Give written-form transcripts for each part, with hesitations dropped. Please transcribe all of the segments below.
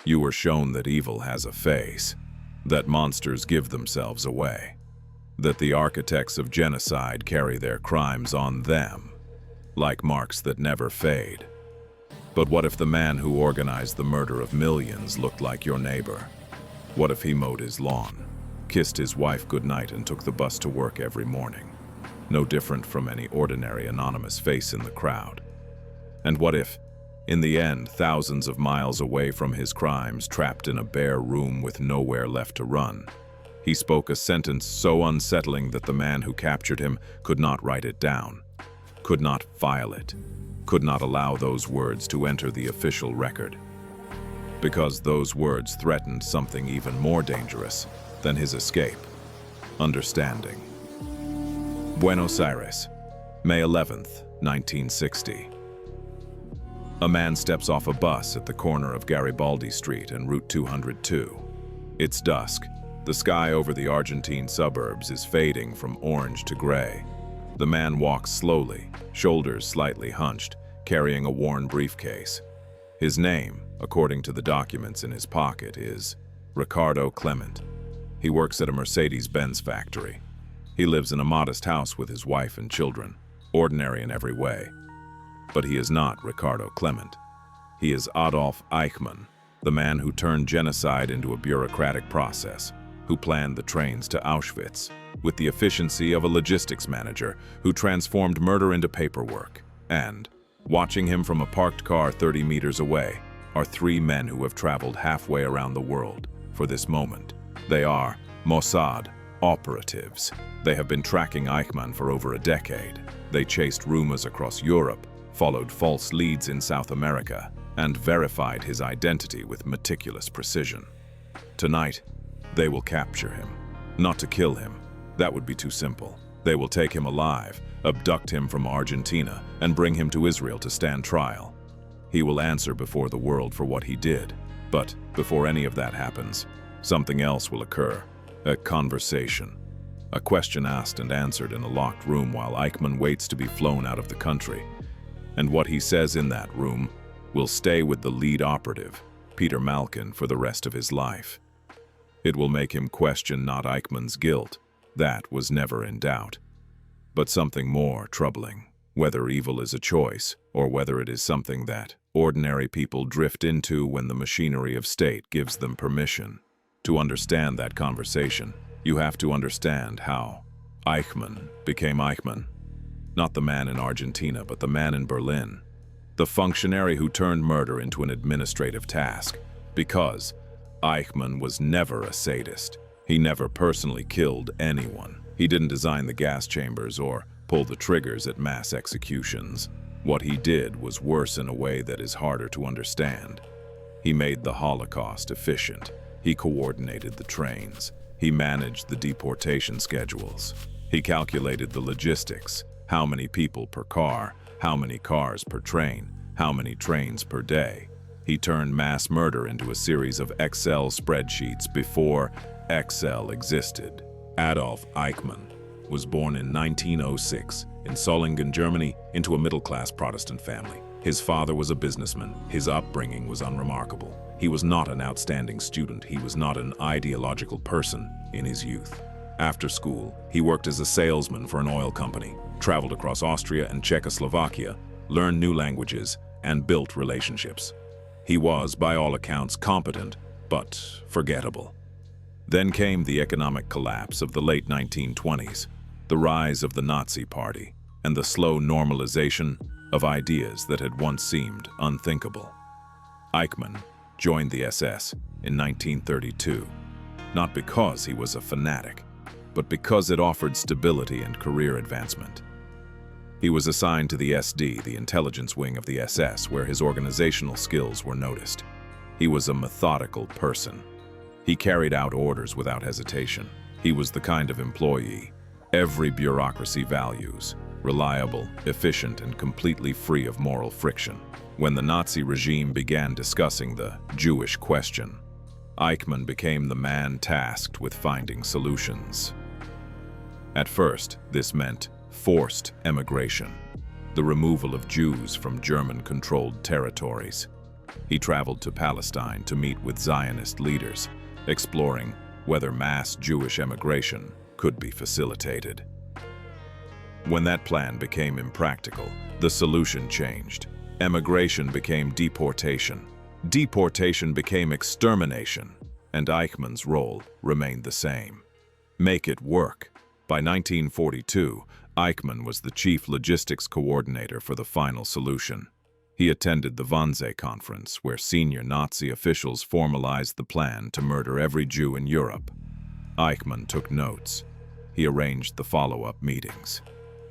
You were shown that evil has a face, that monsters give themselves away, that the architects of genocide carry their crimes on them, like marks that never fade. But what if the man who organized the murder of millions looked like your neighbor? What if he mowed his lawn, kissed his wife goodnight, and took the bus to work every morning? No different from any ordinary anonymous face in the crowd. And what if, in the end, thousands of miles away from his crimes, trapped in a bare room with nowhere left to run, he spoke a sentence so unsettling that the man who captured him could not write it down, could not file it, could not allow those words to enter the official record, because those words threatened something even more dangerous than his escape: understanding. Buenos Aires, May 11th, 1960. A man steps off a bus at the corner of Garibaldi Street and Route 202. It's dusk. The sky over the Argentine suburbs is fading from orange to gray. The man walks slowly, shoulders slightly hunched, carrying a worn briefcase. His name, according to the documents in his pocket, is Ricardo Clement. He works at a Mercedes-Benz factory. He lives in a modest house with his wife and children, ordinary in every way. But he is not Ricardo Clement. He is Adolf Eichmann, the man who turned genocide into a bureaucratic process, who planned the trains to Auschwitz with the efficiency of a logistics manager, who transformed murder into paperwork. And, watching him from a parked car 30 meters away, are three men who have traveled halfway around the world for this moment. They are Mossad operatives. They have been tracking Eichmann for over a decade. They chased rumors across Europe, followed false leads in South America, and verified his identity with meticulous precision. Tonight, they will capture him. Not to kill him. That would be too simple. They will take him alive, abduct him from Argentina, and bring him to Israel to stand trial. He will answer before the world for what he did. But before any of that happens, something else will occur. A conversation. A question asked and answered in a locked room while Eichmann waits to be flown out of the country. And what he says in that room will stay with the lead operative, Peter Malkin, for the rest of his life. It will make him question not Eichmann's guilt. That was never in doubt. But something more troubling, whether evil is a choice or whether it is something that ordinary people drift into when the machinery of state gives them permission. To understand that conversation, you have to understand how Eichmann became Eichmann. Not the man in Argentina, but the man in Berlin. The functionary who turned murder into an administrative task. Because Eichmann was never a sadist. He never personally killed anyone. He didn't design the gas chambers or pull the triggers at mass executions. What he did was worse in a way that is harder to understand. He made the Holocaust efficient. He coordinated the trains. He managed the deportation schedules. He calculated the logistics. How many people per car, how many cars per train, how many trains per day. He turned mass murder into a series of Excel spreadsheets before Excel existed. Adolf Eichmann was born in 1906 in Solingen, Germany, into a middle-class Protestant family. His father was a businessman. His upbringing was unremarkable. He was not an outstanding student. He was not an ideological person in his youth. After school, he worked as a salesman for an oil company, traveled across Austria and Czechoslovakia, learned new languages, and built relationships. He was, by all accounts, competent, but forgettable. Then came the economic collapse of the late 1920s, the rise of the Nazi Party, and the slow normalization of ideas that had once seemed unthinkable. Eichmann joined the SS in 1932, not because he was a fanatic, but because it offered stability and career advancement. He was assigned to the SD, the intelligence wing of the SS, where his organizational skills were noticed. He was a methodical person. He carried out orders without hesitation. He was the kind of employee every bureaucracy values: reliable, efficient, and completely free of moral friction. When the Nazi regime began discussing the Jewish question, Eichmann became the man tasked with finding solutions. At first, this meant forced emigration, the removal of Jews from German-controlled territories. He traveled to Palestine to meet with Zionist leaders, exploring whether mass Jewish emigration could be facilitated. When that plan became impractical, the solution changed. Emigration became deportation. Deportation became extermination, and Eichmann's role remained the same. Make it work. By 1942, Eichmann was the chief logistics coordinator for the final solution. He attended the Wannsee Conference, where senior Nazi officials formalized the plan to murder every Jew in Europe. Eichmann took notes. He arranged the follow-up meetings.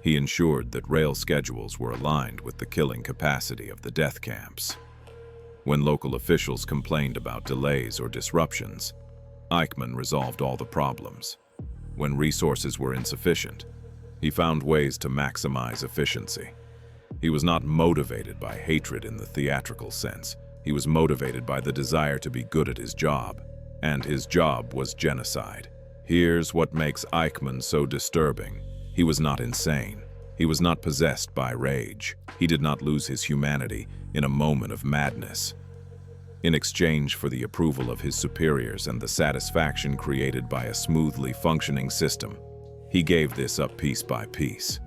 He ensured that rail schedules were aligned with the killing capacity of the death camps. When local officials complained about delays or disruptions, Eichmann resolved all the problems. When resources were insufficient, he found ways to maximize efficiency. He was not motivated by hatred in the theatrical sense. He was motivated by the desire to be good at his job, and his job was genocide. Here's what makes Eichmann so disturbing. He was not insane. He was not possessed by rage. He did not lose his humanity in a moment of madness. In exchange for the approval of his superiors and the satisfaction created by a smoothly functioning system, he gave this up piece by piece.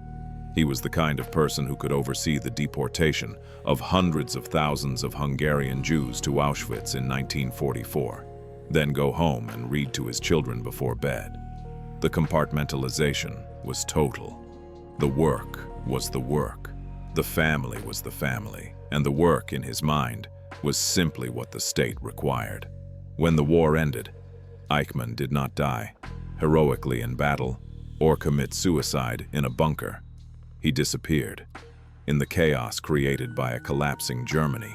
He was the kind of person who could oversee the deportation of hundreds of thousands of Hungarian Jews to Auschwitz in 1944, then go home and read to his children before bed. The compartmentalization was total. The work was the work. The family was the family, and the work, in his mind, was simply what the state required. When the war ended, Eichmann did not die heroically in battle or commit suicide in a bunker. He disappeared. In the chaos created by a collapsing Germany,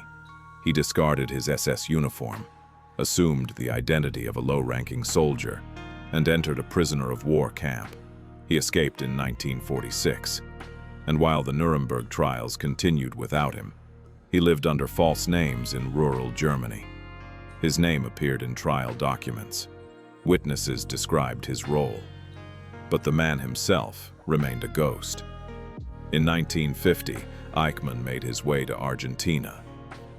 he discarded his SS uniform, assumed the identity of a low-ranking soldier, and entered a prisoner of war camp. He escaped in 1946, and while the Nuremberg trials continued without him, he lived under false names in rural Germany. His name appeared in trial documents. Witnesses described his role, but the man himself remained a ghost. In 1950, Eichmann made his way to Argentina.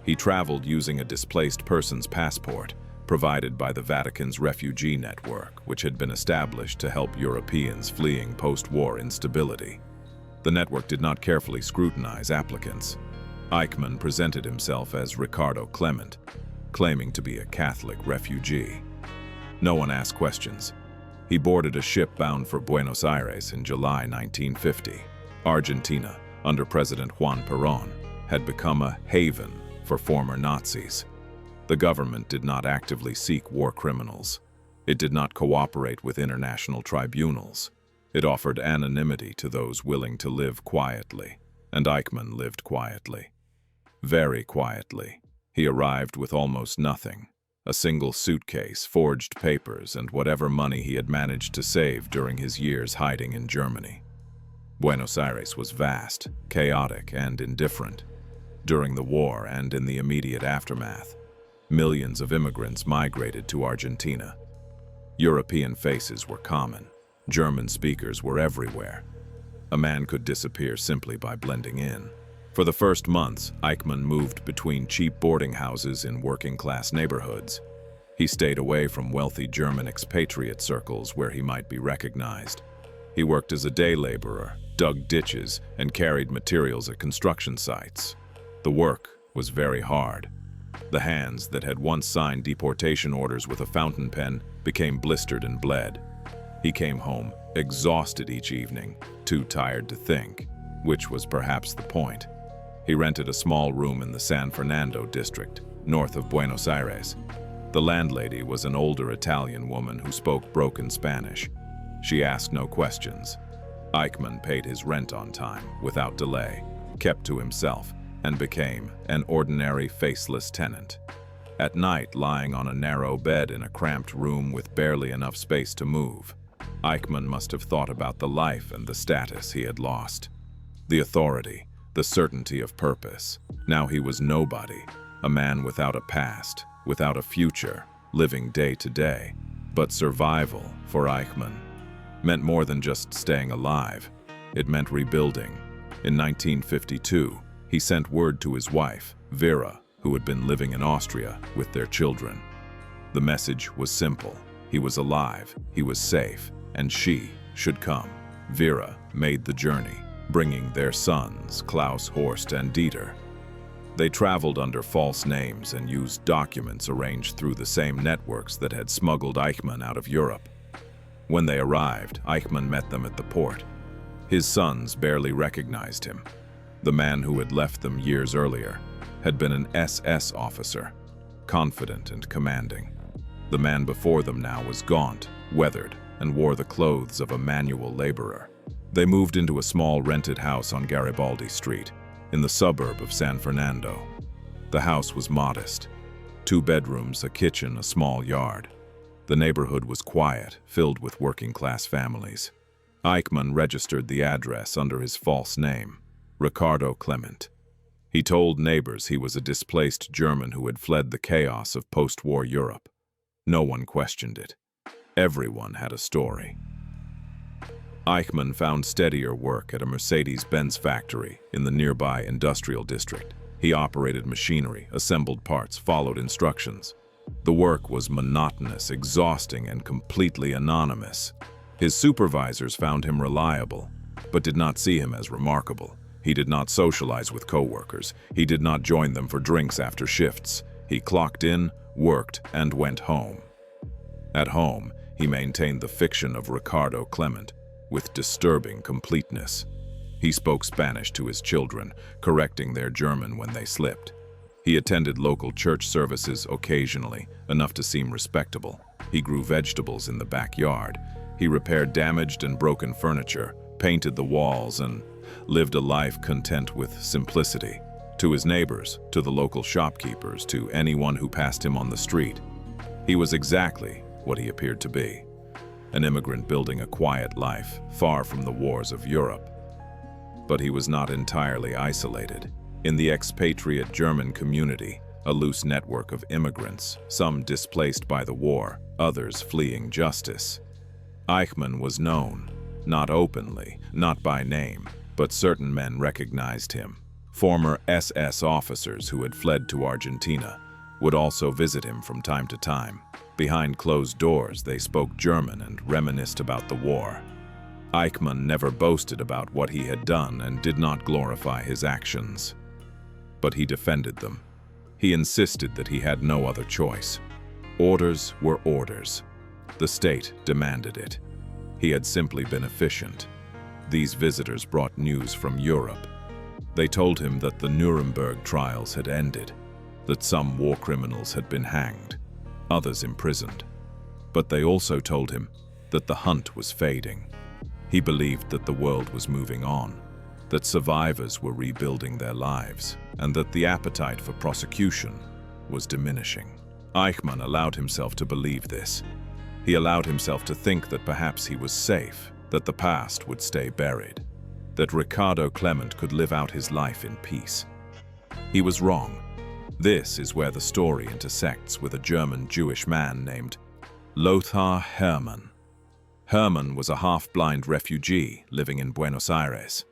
He traveled using a displaced person's passport, provided by the Vatican's refugee network, which had been established to help Europeans fleeing post-war instability. The network did not carefully scrutinize applicants. Eichmann presented himself as Ricardo Clement, claiming to be a Catholic refugee. No one asked questions. He boarded a ship bound for Buenos Aires in July 1950. Argentina, under President Juan Perón, had become a haven for former Nazis. The government did not actively seek war criminals. It did not cooperate with international tribunals. It offered anonymity to those willing to live quietly, and Eichmann lived quietly. Very quietly. He arrived with almost nothing: a single suitcase, forged papers, and whatever money he had managed to save during his years hiding in Germany. Buenos Aires was vast, chaotic, and indifferent. During the war and in the immediate aftermath, millions of immigrants migrated to Argentina. European faces were common. German speakers were everywhere. A man could disappear simply by blending in. For the first months, Eichmann moved between cheap boarding houses in working-class neighborhoods. He stayed away from wealthy German expatriate circles where he might be recognized. He worked as a day laborer, dug ditches, and carried materials at construction sites. The work was very hard. The hands that had once signed deportation orders with a fountain pen became blistered and bled. He came home, exhausted each evening, too tired to think, which was perhaps the point. He rented a small room in the San Fernando district, north of Buenos Aires. The landlady was an older Italian woman who spoke broken Spanish. She asked no questions. Eichmann paid his rent on time, without delay, kept to himself, and became an ordinary faceless tenant. At night, lying on a narrow bed in a cramped room with barely enough space to move, Eichmann must have thought about the life and the status he had lost. The authority, the certainty of purpose. Now he was nobody, a man without a past, without a future, living day to day. But survival, for Eichmann, meant more than just staying alive. It meant rebuilding. In 1952, he sent word to his wife, Vera, who who had been living in Austria with their children. The message was simple. He was alive, he was safe, and she should come. Vera made the journey, bringing their sons, Klaus, Horst, and Dieter. They traveled under false names and used documents arranged through the same networks that had smuggled Eichmann out of Europe. When they arrived, Eichmann met them at the port. His sons barely recognized him. The man who had left them years earlier had been an SS officer, confident and commanding. The man before them now was gaunt, weathered, and wore the clothes of a manual laborer. They moved into a small rented house on Garibaldi Street, in the suburb of San Fernando. The house was modest. 2 bedrooms, a kitchen, a small yard. The neighborhood was quiet, filled with working-class families. Eichmann registered the address under his false name, Ricardo Clement. He told neighbors he was a displaced German who had fled the chaos of post-war Europe. No one questioned it. Everyone had a story. Eichmann found steadier work at a Mercedes-Benz factory in the nearby industrial district. He operated machinery, assembled parts, followed instructions. The work was monotonous, exhausting, and completely anonymous. His supervisors found him reliable, but did not see him as remarkable. He did not socialize with coworkers. He did not join them for drinks after shifts. He clocked in, worked, and went home. At home, he maintained the fiction of Ricardo Clement, with disturbing completeness. He spoke Spanish to his children, correcting their German when they slipped. He attended local church services occasionally, enough to seem respectable. He grew vegetables in the backyard. He repaired damaged and broken furniture, painted the walls, and lived a life content with simplicity. To his neighbors, to the local shopkeepers, to anyone who passed him on the street, he was exactly what he appeared to be. An immigrant building a quiet life, far from the wars of Europe. But he was not entirely isolated. In the expatriate German community, a loose network of immigrants, some displaced by the war, others fleeing justice. Eichmann was known, not openly, not by name, but certain men recognized him. Former SS officers who had fled to Argentina would also visit him from time to time. Behind closed doors, they spoke German and reminisced about the war. Eichmann never boasted about what he had done and did not glorify his actions. But he defended them. He insisted that he had no other choice. Orders were orders. The state demanded it. He had simply been efficient. These visitors brought news from Europe. They told him that the Nuremberg trials had ended, that some war criminals had been hanged, others imprisoned. But they also told him that the hunt was fading. He believed that the world was moving on, that survivors were rebuilding their lives, and that the appetite for prosecution was diminishing. Eichmann allowed himself to believe this. He allowed himself to think that perhaps he was safe, that the past would stay buried, that Ricardo Clement could live out his life in peace. He was wrong. This is where the story intersects with a German Jewish man named Lothar Hermann. Hermann was a half-blind refugee living in Buenos Aires.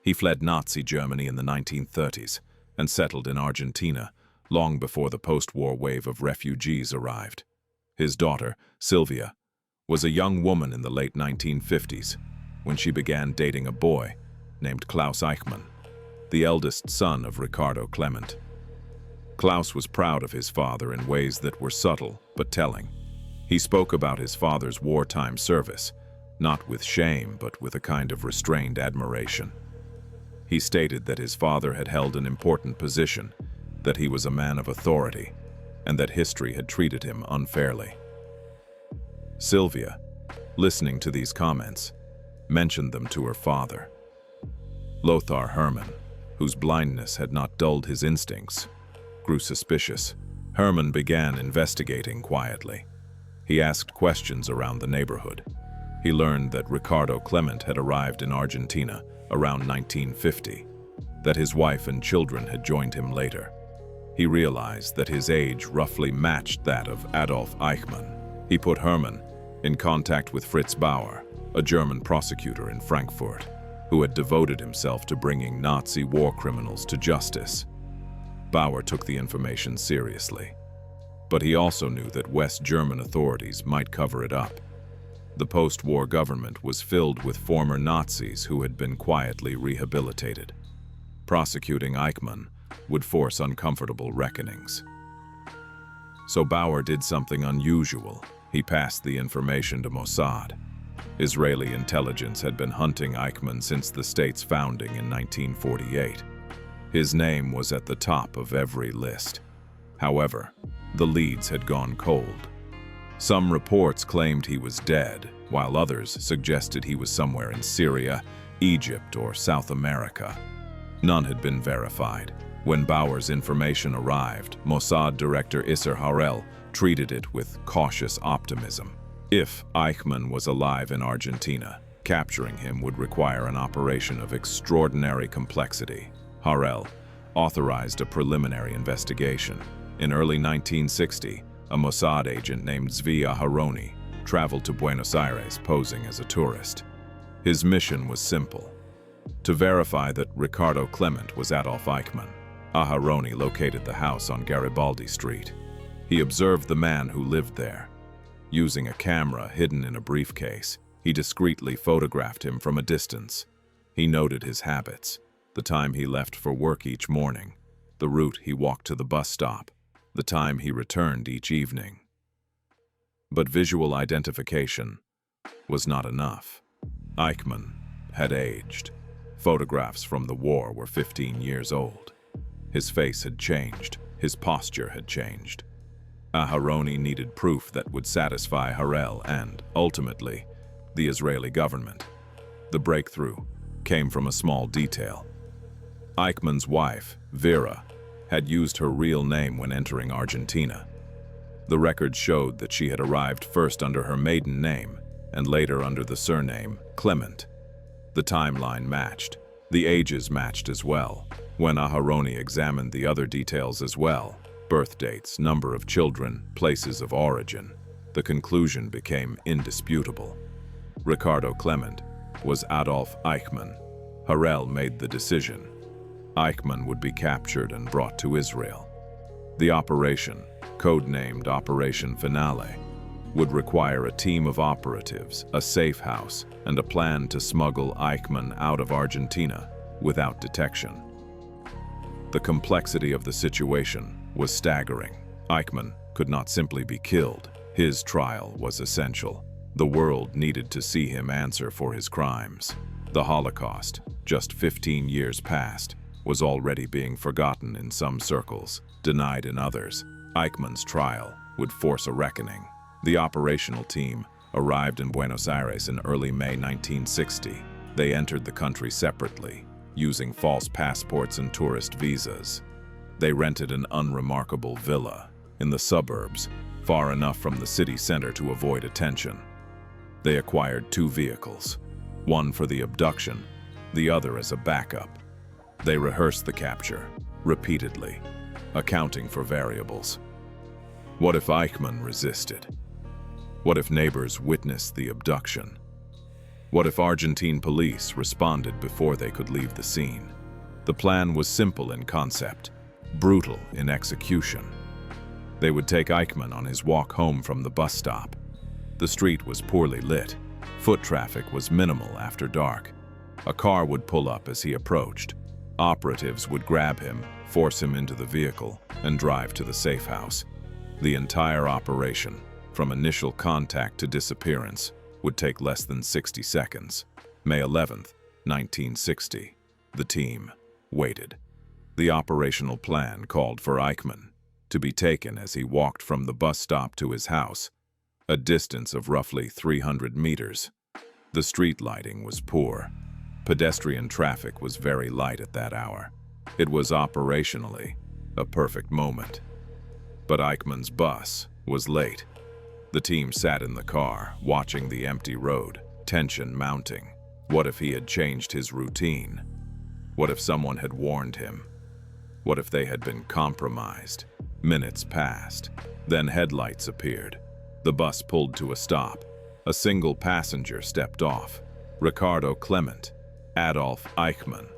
He fled Nazi Germany in the 1930s and settled in Argentina long before the post-war wave of refugees arrived. His daughter, Sylvia, was a young woman in the late 1950s when she began dating a boy named Klaus Eichmann, the eldest son of Ricardo Clement. Klaus was proud of his father in ways that were subtle but telling. He spoke about his father's wartime service, not with shame but with a kind of restrained admiration. He stated that his father had held an important position, that he was a man of authority, and that history had treated him unfairly. Sylvia, listening to these comments, mentioned them to her father. Lothar Hermann, whose blindness had not dulled his instincts, grew suspicious. Hermann began investigating quietly. He asked questions around the neighborhood. He learned that Ricardo Clement had arrived in Argentina around 1950, that his wife and children had joined him later. He realized that his age roughly matched that of Adolf Eichmann. He put Hermann in contact with Fritz Bauer, a German prosecutor in Frankfurt, who had devoted himself to bringing Nazi war criminals to justice. Bauer took the information seriously. But he also knew that West German authorities might cover it up. The post-war government was filled with former Nazis who had been quietly rehabilitated. Prosecuting Eichmann would force uncomfortable reckonings. So Bauer did something unusual. He passed the information to Mossad. Israeli intelligence had been hunting Eichmann since the state's founding in 1948. His name was at the top of every list. However, the leads had gone cold. Some reports claimed he was dead, while others suggested he was somewhere in Syria, Egypt, or South America. None had been verified. When Bauer's information arrived, Mossad Director Isser Harel treated it with cautious optimism. If Eichmann was alive in Argentina, capturing him would require an operation of extraordinary complexity. Harel authorized a preliminary investigation. In early 1960, a Mossad agent named Zvi Aharoni traveled to Buenos Aires posing as a tourist. His mission was simple: to verify that Ricardo Clement was Adolf Eichmann. Aharoni located the house on Garibaldi Street. He observed the man who lived there. Using a camera hidden in a briefcase, he discreetly photographed him from a distance. He noted his habits, the time he left for work each morning, the route he walked to the bus stop, the time he returned each evening. But visual identification was not enough. Eichmann had aged. Photographs from the war were 15 years old. His face had changed. His posture had changed. Aharoni needed proof that would satisfy Harel and, ultimately, the Israeli government. The breakthrough came from a small detail. Eichmann's wife, Vera, had used her real name when entering Argentina. The record showed that she had arrived first under her maiden name and later under the surname Clement. The timeline matched. The ages matched as well. When Aharoni examined the other details as well, birth dates, number of children, places of origin, the conclusion became indisputable. Ricardo Clement was Adolf Eichmann. Harel made the decision. Eichmann would be captured and brought to Israel. The operation, codenamed Operation Finale, would require a team of operatives, a safe house, and a plan to smuggle Eichmann out of Argentina without detection. The complexity of the situation was staggering. Eichmann could not simply be killed. His trial was essential. The world needed to see him answer for his crimes. The Holocaust, just 15 years past, was already being forgotten in some circles, denied in others. Eichmann's trial would force a reckoning. The operational team arrived in Buenos Aires in early May 1960. They entered the country separately, using false passports and tourist visas. They rented an unremarkable villa in the suburbs, far enough from the city center to avoid attention. They acquired 2 vehicles, one for the abduction, the other as a backup. They rehearsed the capture, repeatedly, accounting for variables. What if Eichmann resisted? What if neighbors witnessed the abduction? What if Argentine police responded before they could leave the scene? The plan was simple in concept, brutal in execution. They would take Eichmann on his walk home from the bus stop. The street was poorly lit. Foot traffic was minimal after dark. A car would pull up as he approached. Operatives would grab him, force him into the vehicle, and drive to the safe house. The entire operation, from initial contact to disappearance, would take less than 60 seconds. May 11th, 1960. The team waited. The operational plan called for Eichmann to be taken as he walked from the bus stop to his house, a distance of roughly 300 meters. The street lighting was poor. Pedestrian traffic was very light at that hour. It was operationally a perfect moment. But Eichmann's bus was late. The team sat in the car, watching the empty road, tension mounting. What if he had changed his routine? What if someone had warned him? What if they had been compromised? Minutes passed. Then headlights appeared. The bus pulled to a stop. A single passenger stepped off. Ricardo Clement, Adolf Eichmann,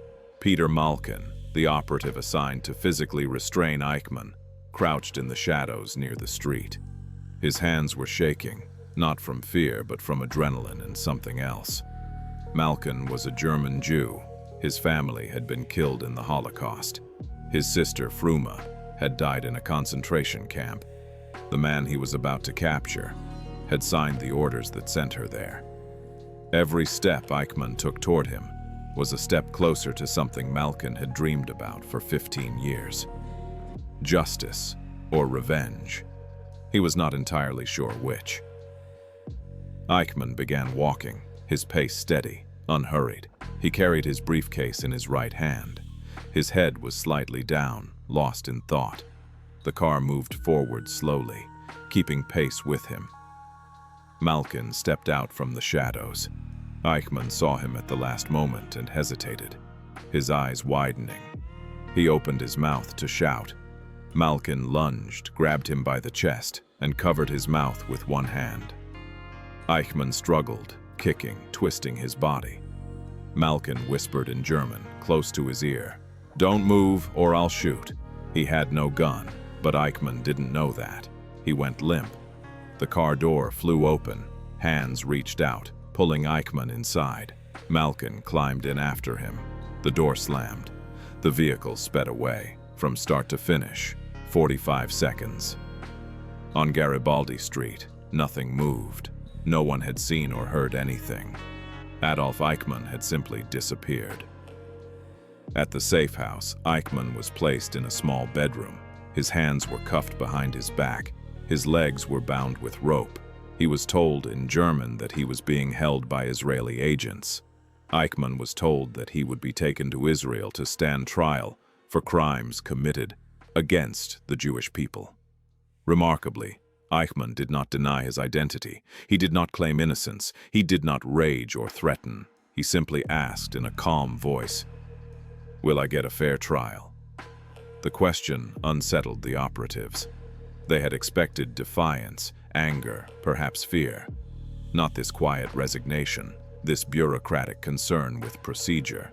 Peter Malkin, the operative assigned to physically restrain Eichmann, crouched in the shadows near the street. His hands were shaking, not from fear but from adrenaline and something else. Malkin was a German Jew. His family had been killed in the Holocaust. His sister, Fruma, had died in a concentration camp. The man he was about to capture had signed the orders that sent her there. Every step Eichmann took toward him was a step closer to something Malkin had dreamed about for 15 years. Justice or revenge. He was not entirely sure which. Eichmann began walking, his pace steady, unhurried. He carried his briefcase in his right hand. His head was slightly down, lost in thought. The car moved forward slowly, keeping pace with him. Malkin stepped out from the shadows. Eichmann saw him at the last moment and hesitated, his eyes widening. He opened his mouth to shout. Malkin lunged, grabbed him by the chest, and covered his mouth with one hand. Eichmann struggled, kicking, twisting his body. Malkin whispered in German, close to his ear, "Don't move or I'll shoot." He had no gun, but Eichmann didn't know that. He went limp. The car door flew open. Hands reached out, pulling Eichmann inside. Malkin climbed in after him. The door slammed. The vehicle sped away, from start to finish, 45 seconds. On Garibaldi Street, nothing moved. No one had seen or heard anything. Adolf Eichmann had simply disappeared. At the safe house, Eichmann was placed in a small bedroom. His hands were cuffed behind his back. His legs were bound with rope. He was told in German that he was being held by Israeli agents. Eichmann was told that he would be taken to Israel to stand trial for crimes committed against the Jewish people. Remarkably, Eichmann did not deny his identity. He did not claim innocence. He did not rage or threaten. He simply asked in a calm voice, "Will I get a fair trial?" The question unsettled the operatives. They had expected defiance, anger, perhaps fear. Not this quiet resignation, this bureaucratic concern with procedure.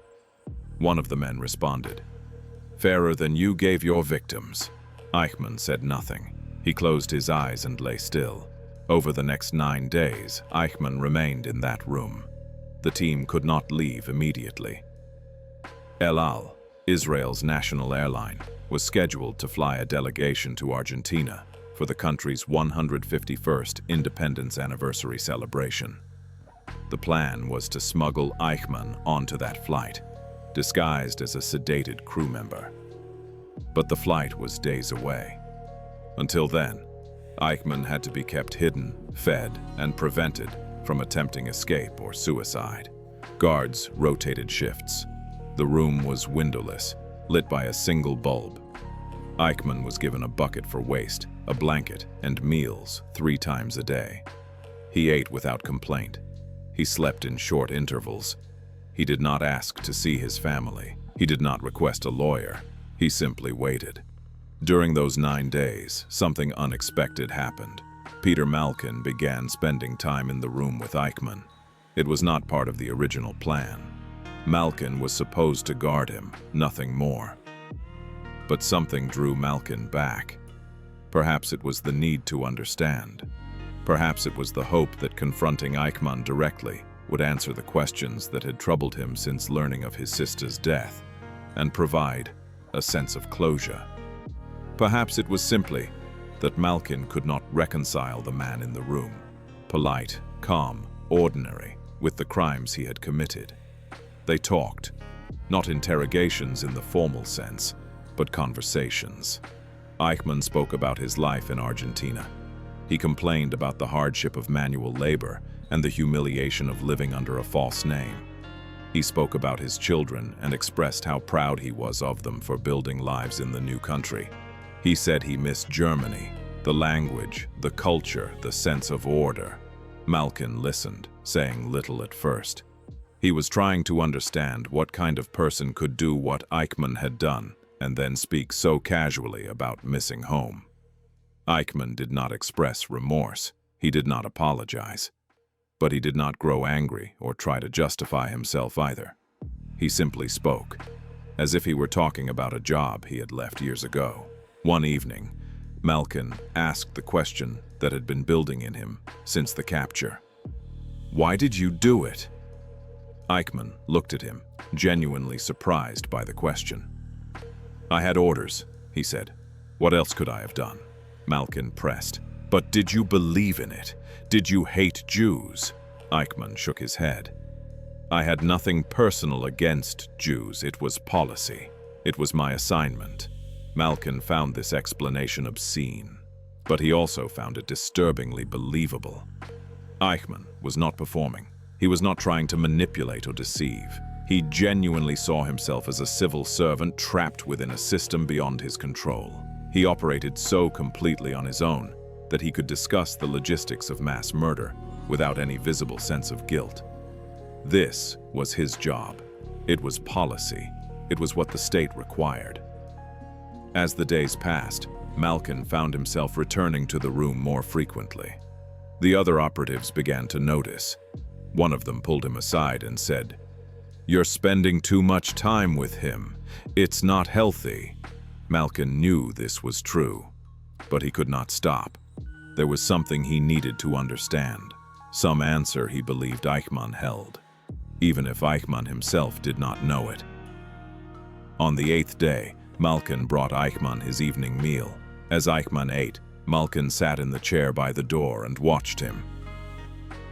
One of the men responded, "Fairer than you gave your victims." Eichmann said nothing. He closed his eyes and lay still. Over the next 9 days, Eichmann remained in that room. The team could not leave immediately. El Al, Israel's national airline, was scheduled to fly a delegation to Argentina for the country's 151st independence anniversary celebration. The plan was to smuggle Eichmann onto that flight, disguised as a sedated crew member. But the flight was days away. Until then, Eichmann had to be kept hidden, fed, and prevented from attempting escape or suicide. Guards rotated shifts. The room was windowless, lit by a single bulb. Eichmann was given a bucket for waste, a blanket, and meals 3 times a day. He ate without complaint. He slept in short intervals. He did not ask to see his family. He did not request a lawyer. He simply waited. During those 9 days, something unexpected happened. Peter Malkin began spending time in the room with Eichmann. It was not part of the original plan. Malkin was supposed to guard him, nothing more. But something drew Malkin back. Perhaps it was the need to understand. Perhaps it was the hope that confronting Eichmann directly would answer the questions that had troubled him since learning of his sister's death, and provide a sense of closure. Perhaps it was simply that Malkin could not reconcile the man in the room, polite, calm, ordinary, with the crimes he had committed. They talked, not interrogations in the formal sense, but conversations. Eichmann spoke about his life in Argentina. He complained about the hardship of manual labor and the humiliation of living under a false name. He spoke about his children and expressed how proud he was of them for building lives in the new country. He said he missed Germany, the language, the culture, the sense of order. Malkin listened, saying little at first. He was trying to understand what kind of person could do what Eichmann had done and then speak so casually about missing home. Eichmann did not express remorse. He did not apologize. But he did not grow angry or try to justify himself either. He simply spoke. as if he were talking about a job he had left years ago. One evening, Malkin asked the question that had been building in him since the capture. "Why did you do it?" Eichmann looked at him, genuinely surprised by the question. "I had orders," he said. "What else could I have done?" Malkin pressed. "But did you believe in it? Did you hate Jews?" Eichmann shook his head. "I had nothing personal against Jews. It was policy. It was my assignment." Malkin found this explanation obscene, but he also found it disturbingly believable. Eichmann was not performing. He was not trying to manipulate or deceive. He genuinely saw himself as a civil servant trapped within a system beyond his control. He operated so completely on his own that he could discuss the logistics of mass murder without any visible sense of guilt. This was his job. It was policy. It was what the state required. As the days passed, Malkin found himself returning to the room more frequently. The other operatives began to notice. One of them pulled him aside and said, "You're spending too much time with him. It's not healthy." Malkin knew this was true, but he could not stop. There was something he needed to understand, some answer he believed Eichmann held, even if Eichmann himself did not know it. On the 8th day, Malkin brought Eichmann his evening meal. As Eichmann ate, Malkin sat in the chair by the door and watched him.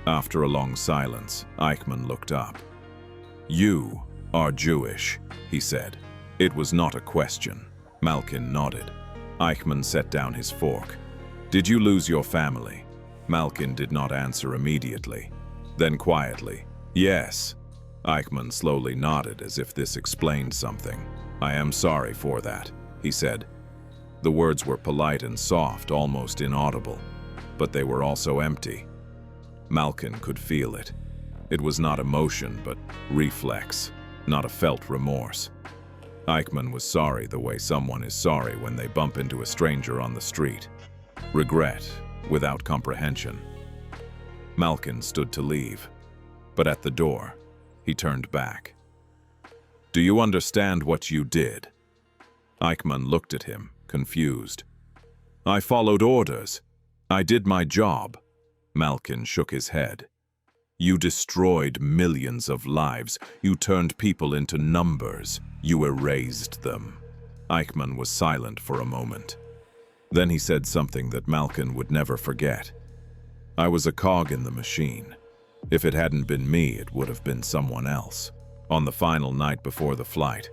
After a long silence, Eichmann looked up. "You are Jewish," he said. It was not a question. Malkin nodded. Eichmann set down his fork. "Did you lose your family?" Malkin did not answer immediately. Then quietly, "Yes." Eichmann slowly nodded as if this explained something. "I am sorry for that," he said. The words were polite and soft, almost inaudible, but they were also empty. Malkin could feel it. It was not emotion, but reflex, not a felt remorse. Eichmann was sorry the way someone is sorry when they bump into a stranger on the street. Regret, without comprehension. Malkin stood to leave, but at the door, he turned back. "Do you understand what you did?" Eichmann looked at him, confused. "I followed orders. I did my job." Malkin shook his head. "You destroyed millions of lives. You turned people into numbers. You erased them." Eichmann was silent for a moment. Then he said something that Malkin would never forget. "I was a cog in the machine. If it hadn't been me, it would have been someone else." On the final night before the flight,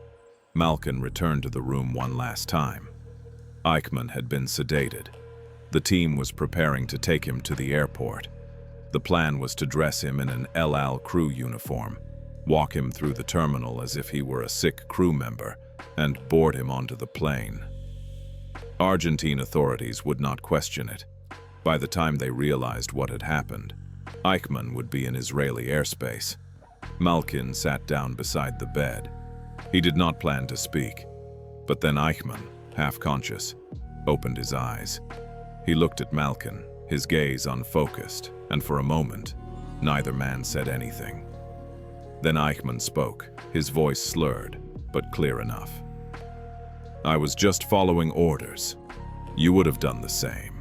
Malkin returned to the room one last time. Eichmann had been sedated. The team was preparing to take him to the airport. The plan was to dress him in an El Al crew uniform, walk him through the terminal as if he were a sick crew member, and board him onto the plane. Argentine authorities would not question it. By the time they realized what had happened, Eichmann would be in Israeli airspace. Malkin sat down beside the bed. He did not plan to speak, but then Eichmann, half-conscious, opened his eyes. He looked at Malkin, his gaze unfocused, and for a moment, neither man said anything. Then Eichmann spoke, his voice slurred, but clear enough. "I was just following orders. You would have done the same."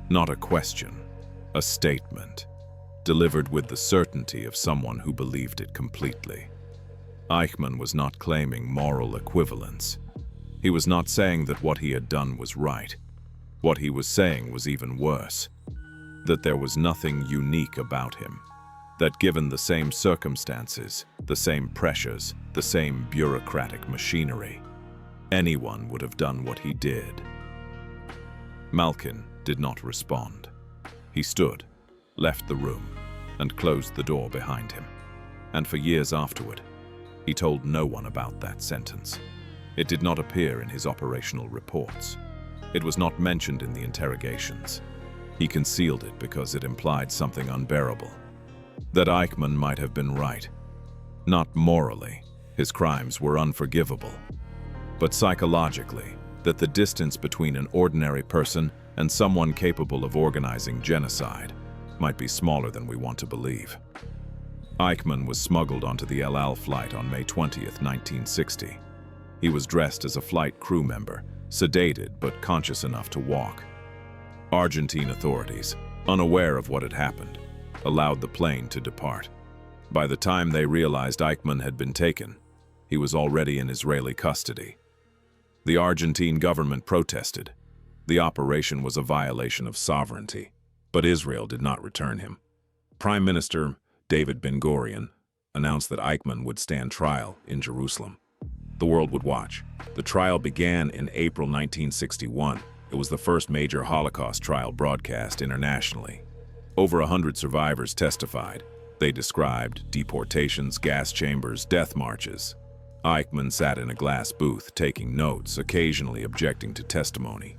Not a question, a statement, delivered with the certainty of someone who believed it completely. Eichmann was not claiming moral equivalence. He was not saying that what he had done was right. What he was saying was even worse, that there was nothing unique about him, that given the same circumstances, the same pressures, the same bureaucratic machinery, anyone would have done what he did. Malkin did not respond. He stood, left the room, and closed the door behind him. And for years afterward, he told no one about that sentence. It did not appear in his operational reports. It was not mentioned in the interrogations. He concealed it because it implied something unbearable. That Eichmann might have been right. Not morally, his crimes were unforgivable, but psychologically, that the distance between an ordinary person and someone capable of organizing genocide might be smaller than we want to believe. Eichmann was smuggled onto the El Al flight on May 20th, 1960. He was dressed as a flight crew member, sedated but conscious enough to walk. Argentine authorities, unaware of what had happened, allowed the plane to depart. By the time they realized Eichmann had been taken, he was already in Israeli custody. The Argentine government protested. The operation was a violation of sovereignty, but Israel did not return him. Prime Minister David Ben-Gurion announced that Eichmann would stand trial in Jerusalem. The world would watch. The trial began in April 1961. It was the first major Holocaust trial broadcast internationally. Over 100 survivors testified. They described deportations, gas chambers, death marches. Eichmann sat in a glass booth taking notes, occasionally objecting to testimony.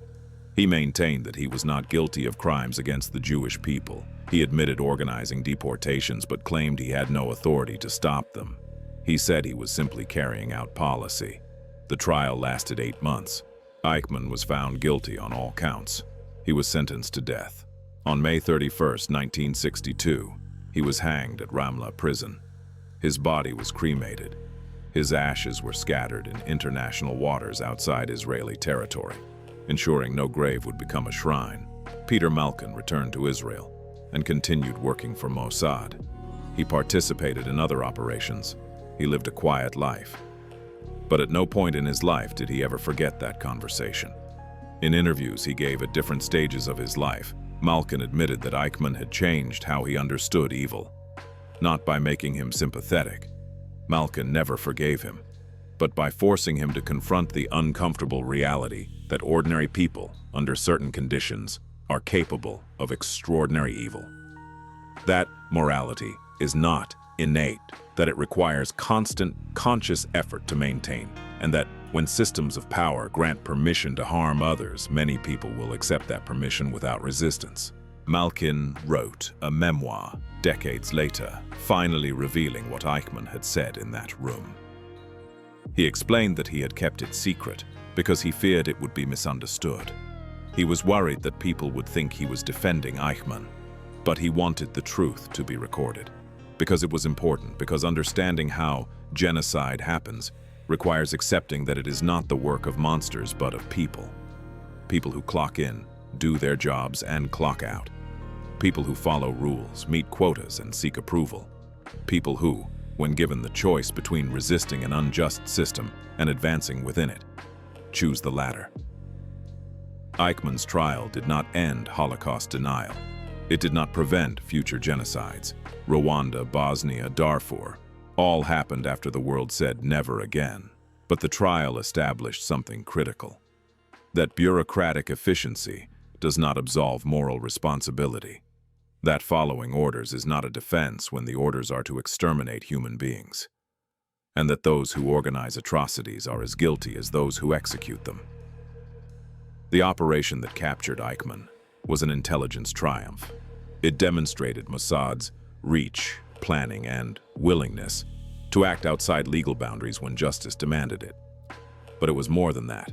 He maintained that he was not guilty of crimes against the Jewish people. He admitted organizing deportations but claimed he had no authority to stop them. He said he was simply carrying out policy. The trial lasted 8 months. Eichmann was found guilty on all counts. He was sentenced to death. On May 31, 1962, he was hanged at Ramla prison. His body was cremated. His ashes were scattered in international waters outside Israeli territory, ensuring no grave would become a shrine. Peter Malkin returned to Israel and continued working for Mossad. He participated in other operations. He lived a quiet life. But at no point in his life did he ever forget that conversation. In interviews he gave at different stages of his life, Malkin admitted that Eichmann had changed how he understood evil. Not by making him sympathetic. Malkin never forgave him, but by forcing him to confront the uncomfortable reality that ordinary people, under certain conditions, are capable of extraordinary evil. That morality is not innate, that it requires constant, conscious effort to maintain, and that when systems of power grant permission to harm others, many people will accept that permission without resistance. Malkin wrote a memoir decades later, finally revealing what Eichmann had said in that room. He explained that he had kept it secret because he feared it would be misunderstood. He was worried that people would think he was defending Eichmann, but he wanted the truth to be recorded. Because it was important, because understanding how genocide happens requires accepting that it is not the work of monsters but of people. People who clock in, do their jobs, and clock out. People who follow rules, meet quotas, and seek approval. People who, when given the choice between resisting an unjust system and advancing within it, choose the latter. Eichmann's trial did not end Holocaust denial. It did not prevent future genocides. Rwanda, Bosnia, Darfur, all happened after the world said never again. But the trial established something critical: that bureaucratic efficiency does not absolve moral responsibility. That following orders is not a defense when the orders are to exterminate human beings. And that those who organize atrocities are as guilty as those who execute them. The operation that captured Eichmann was an intelligence triumph. It demonstrated Mossad's reach, planning, and willingness to act outside legal boundaries when justice demanded it. But it was more than that.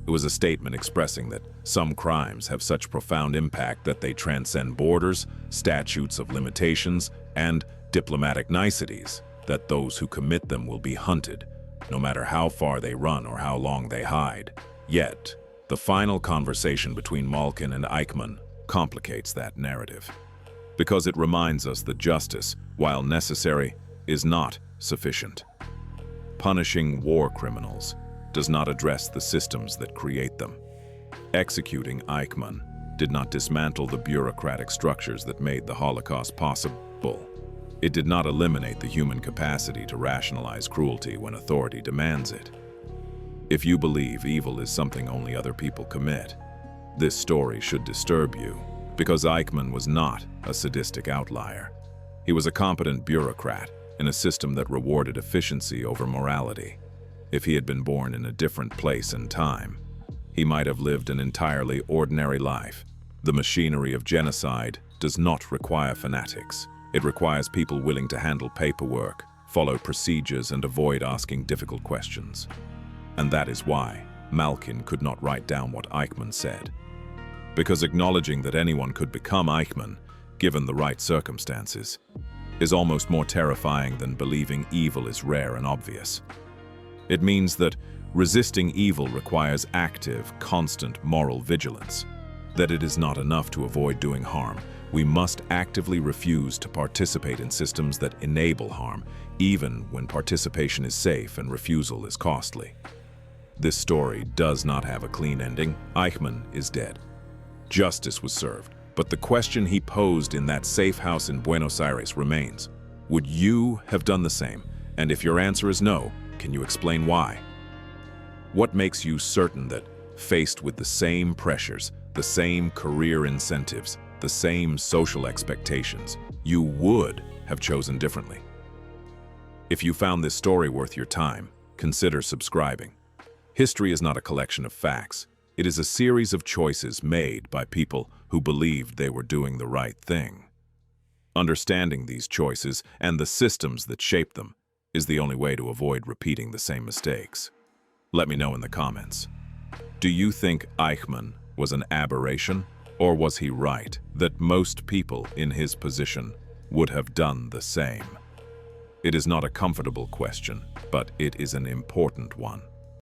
It was a statement expressing that some crimes have such profound impact that they transcend borders, statutes of limitations, and diplomatic niceties, that those who commit them will be hunted, no matter how far they run or how long they hide. Yet, the final conversation between Malkin and Eichmann complicates that narrative, because it reminds us that justice, while necessary, is not sufficient. Punishing war criminals does not address the systems that create them. Executing Eichmann did not dismantle the bureaucratic structures that made the Holocaust possible. It did not eliminate the human capacity to rationalize cruelty when authority demands it. If you believe evil is something only other people commit, this story should disturb you, because Eichmann was not a sadistic outlier. He was a competent bureaucrat in a system that rewarded efficiency over morality. If he had been born in a different place and time, he might have lived an entirely ordinary life. The machinery of genocide does not require fanatics. It requires people willing to handle paperwork, follow procedures, and avoid asking difficult questions. And that is why Malkin could not write down what Eichmann said. Because acknowledging that anyone could become Eichmann, given the right circumstances, is almost more terrifying than believing evil is rare and obvious. It means that Resisting evil requires active, constant moral vigilance. That it is not enough to avoid doing harm. We must actively refuse to participate in systems that enable harm, even when participation is safe and refusal is costly. This story does not have a clean ending. Eichmann is dead. Justice was served, but the question he posed in that safe house in Buenos Aires remains. Would you have done the same? And if your answer is no, can you explain why? What makes you certain that, faced with the same pressures, the same career incentives, the same social expectations, you would have chosen differently? If you found this story worth your time, consider subscribing. History is not a collection of facts. It is a series of choices made by people who believed they were doing the right thing. Understanding these choices and the systems that shape them is the only way to avoid repeating the same mistakes. Let me know in the comments. Do you think Eichmann was an aberration, or was he right that most people in his position would have done the same? It is not a comfortable question, but it is an important one.